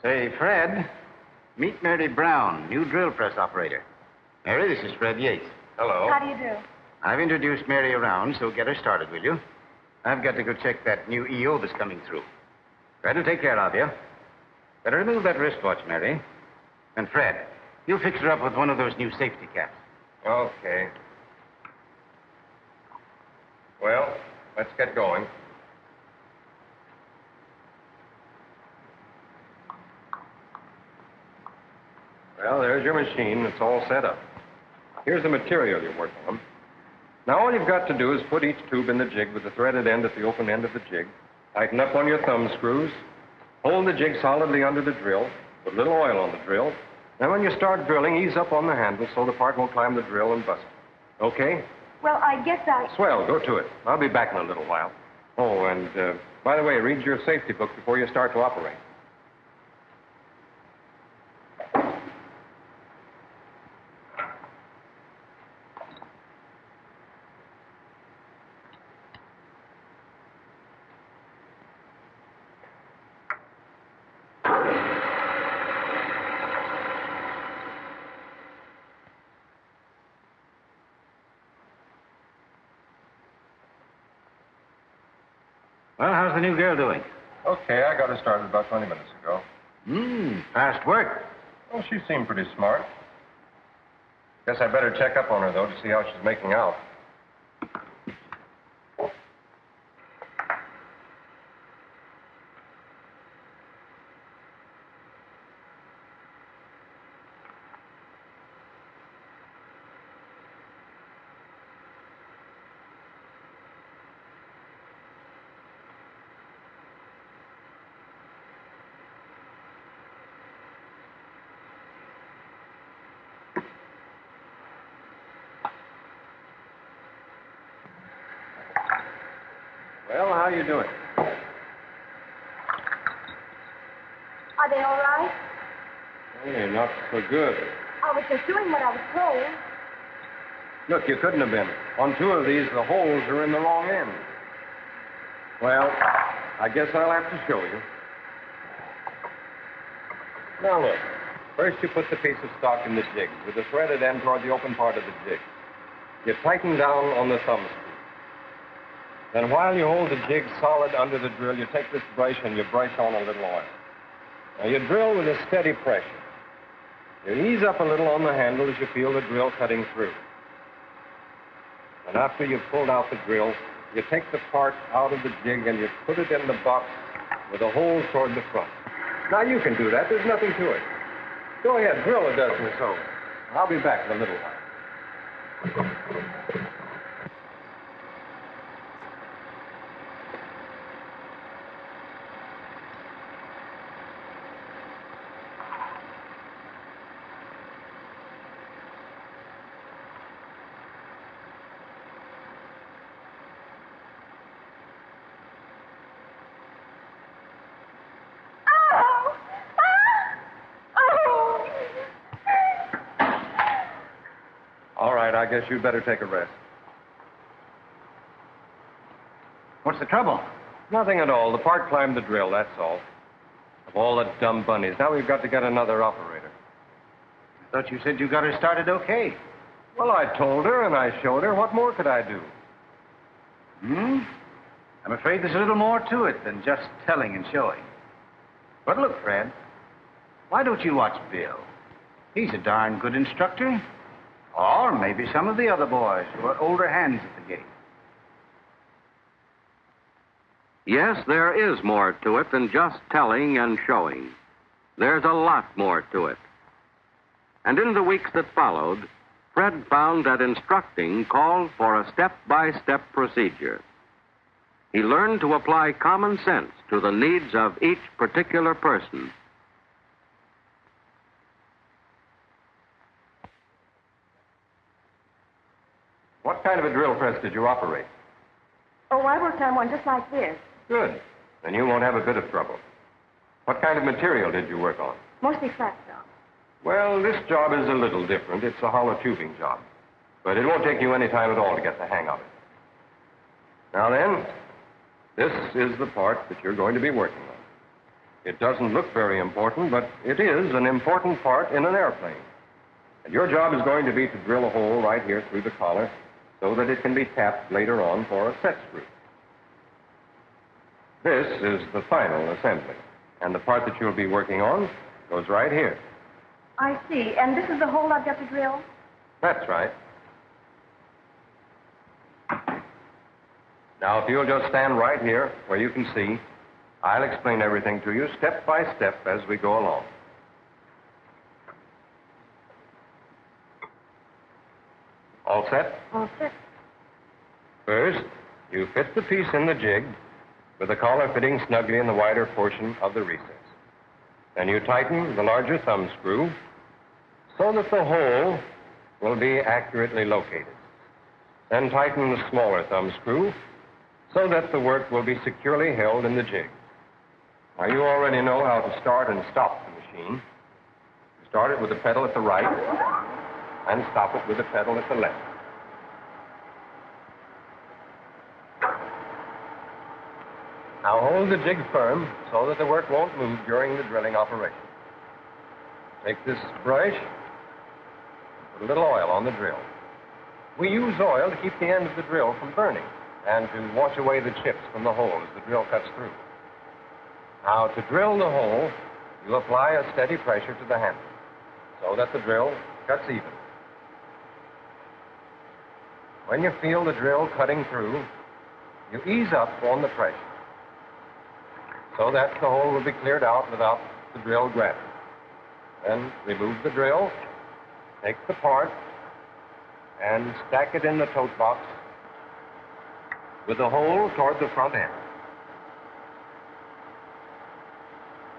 Say, Fred, meet Mary Brown, new drill press operator. Mary, this is Fred Yates. Hello. How do you do? I've introduced Mary around, so get her started, will you? I've got to go check that new EO that's coming through. Fred will take care of you. Better remove that wristwatch, Mary. And Fred, you fix her up with one of those new safety caps. Okay. Well, let's get going. Well, there's your machine. It's all set up. Here's the material you're working on. Now, all you've got to do is put each tube in the jig with the threaded end at the open end of the jig. Tighten up on your thumb screws. Hold the jig solidly under the drill. Put a little oil on the drill. Then when you start drilling, ease up on the handle so the part won't climb the drill and bust it. Okay? Well, I guess Swell. Go to it. I'll be back in a little while. Oh, and by the way, read your safety book before you start to operate. Well, how's the new girl doing? Okay, I got her started about 20 minutes ago. Fast work. Well, she seemed pretty smart. Guess I better check up on her, though, to see how she's making out. Well, how you doing? Are they all right? Hey, not so good. I was just doing what I was told. Look, you couldn't have been. On two of these, the holes are in the wrong end. Well, I guess I'll have to show you. Now, look. First, you put the piece of stock in the jig with the threaded end toward the open part of the jig. You tighten down on the thumb screw. Then while you hold the jig solid under the drill, you take this brush and you brush on a little oil. Now, you drill with a steady pressure. You ease up a little on the handle as you feel the drill cutting through. And after you've pulled out the drill, you take the part out of the jig and you put it in the box with a hole toward the front. Now, you can do that. There's nothing to it. Go ahead, drill a dozen or so. I'll be back in a little while. All right, I guess you'd better take a rest. What's the trouble? Nothing at all. The part climbed the drill, that's all. Of all the dumb bunnies. Now we've got to get another operator. I thought you said you got her started okay. Well, I told her and I showed her. What more could I do? I'm afraid there's a little more to it than just telling and showing. But look, Fred, why don't you watch Bill? He's a darn good instructor. Or maybe some of the other boys who are older hands at the game. Yes, there is more to it than just telling and showing. There's a lot more to it. And in the weeks that followed, Fred found that instructing called for a step-by-step procedure. He learned to apply common sense to the needs of each particular person. What kind of a drill press did you operate? Oh, I worked on one just like this. Good. Then you won't have a bit of trouble. What kind of material did you work on? Mostly flat stuff. Well, this job is a little different. It's a hollow tubing job. But it won't take you any time at all to get the hang of it. Now then, this is the part that you're going to be working on. It doesn't look very important, but it is an important part in an airplane. And your job is going to be to drill a hole right here through the collar so that it can be tapped later on for a set screw. This is the final assembly, and the part that you'll be working on goes right here. I see. And this is the hole I've got to drill? That's right. Now, if you'll just stand right here where you can see, I'll explain everything to you step by step as we go along. All set? All set. First, you fit the piece in the jig with the collar fitting snugly in the wider portion of the recess. Then you tighten the larger thumb screw so that the hole will be accurately located. Then tighten the smaller thumb screw so that the work will be securely held in the jig. Now, you already know how to start and stop the machine. You start it with the pedal at the right and stop it with the pedal at the left. Now, hold the jig firm so that the work won't move during the drilling operation. Take this brush, put a little oil on the drill. We use oil to keep the end of the drill from burning and to wash away the chips from the hole as the drill cuts through. Now, to drill the hole, you apply a steady pressure to the handle so that the drill cuts even. When you feel the drill cutting through, you ease up on the pressure so that the hole will be cleared out without the drill grabbing. Then remove the drill, take the part, and stack it in the tote box with the hole toward the front end.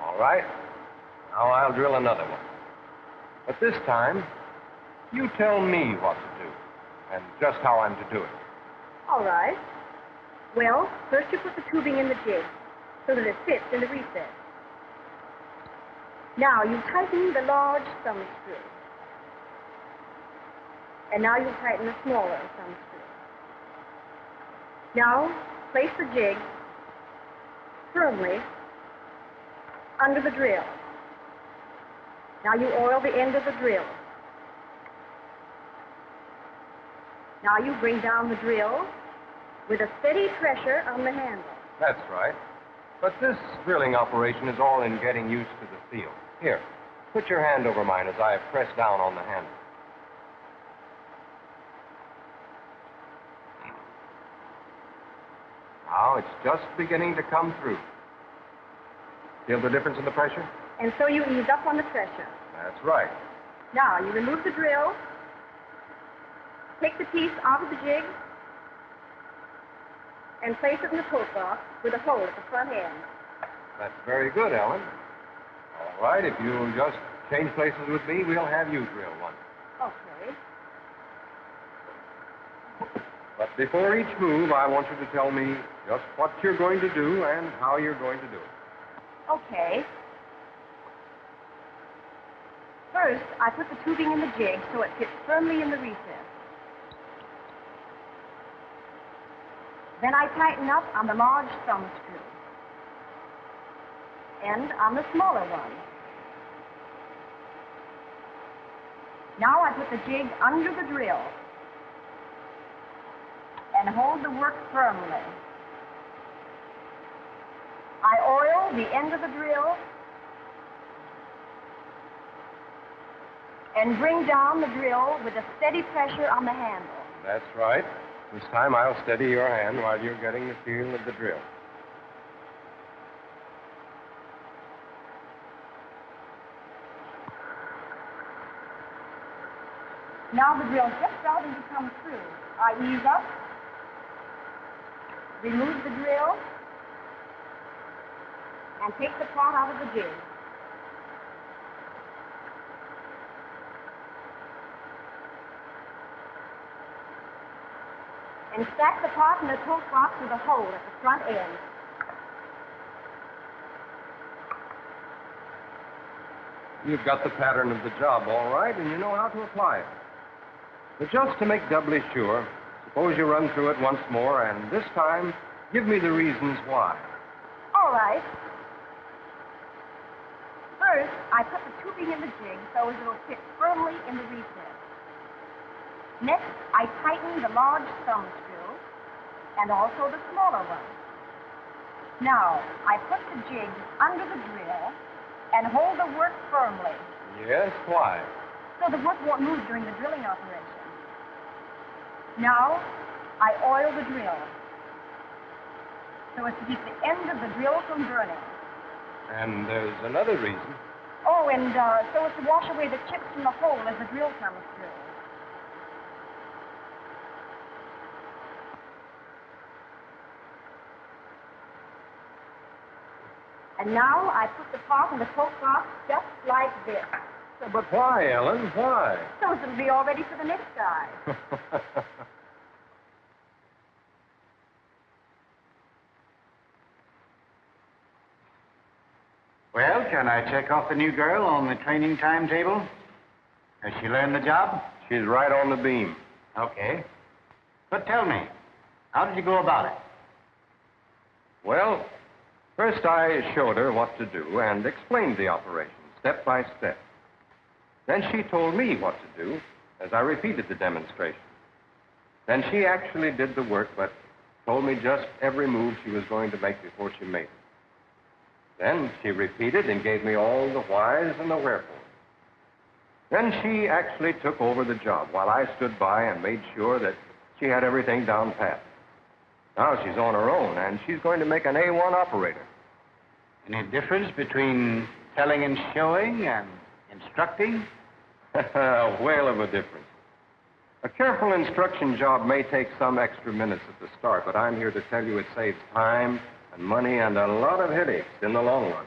All right. Now I'll drill another one. But this time, you tell me what to do and just how I'm to do it. All right. Well, first you put the tubing in the jig so that it fits in the recess. Now you tighten the large thumb screw. And now you tighten the smaller thumb screw. Now place the jig firmly under the drill. Now you oil the end of the drill. Now you bring down the drill with a steady pressure on the handle. That's right. But this drilling operation is all in getting used to the feel. Here, put your hand over mine as I press down on the handle. Now it's just beginning to come through. Feel the difference in the pressure? And so you ease up on the pressure. That's right. Now you remove the drill, take the piece out of the jig, and place it in the tote box with a hole at the front end. That's very good, Ellen. All right, if you'll just change places with me, we'll have you drill one. Okay. But before each move, I want you to tell me just what you're going to do and how you're going to do it. Okay. First, I put the tubing in the jig so it fits firmly in the recess. Then I tighten up on the large thumb screw and on the smaller one. Now I put the jig under the drill and hold the work firmly. I oil the end of the drill and bring down the drill with a steady pressure on the handle. That's right. This time I'll steady your hand while you're getting the feel of the drill. Now the drill just starting to come through. I ease up, remove the drill, and take the part out of the jig. And stack the part in the tote box with a hole at the front end. You've got the pattern of the job all right, and you know how to apply it. But just to make doubly sure, suppose you run through it once more, and this time, give me the reasons why. All right. First, I put the tubing in the jig so as it'll fit firmly in the recess. Next, I tighten the large thumb screw and also the smaller one. Now, I put the jig under the drill and hold the work firmly. Yes, why? So the work won't move during the drilling operation. Now, I oil the drill so as to keep the end of the drill from burning. And there's another reason. Oh, and so as to wash away the chips from the hole as the drill comes through. And now I put the top in the coke box just like this. But why, Ellen? Why? So as it'll be all ready for the next guy. Well, can I check off the new girl on the training timetable? Has she learned the job? She's right on the beam. Okay. But tell me, how did you go about it? Well, first I showed her what to do and explained the operation step by step. Then she told me what to do as I repeated the demonstration. Then she actually did the work, but told me just every move she was going to make before she made it. Then she repeated and gave me all the whys and the wherefores. Then she actually took over the job while I stood by and made sure that she had everything down pat. Now she's on her own, and she's going to make an A1 operator. Any difference between telling and showing and instructing? A whale of a difference. A careful instruction job may take some extra minutes at the start, but I'm here to tell you it saves time and money and a lot of headaches in the long run.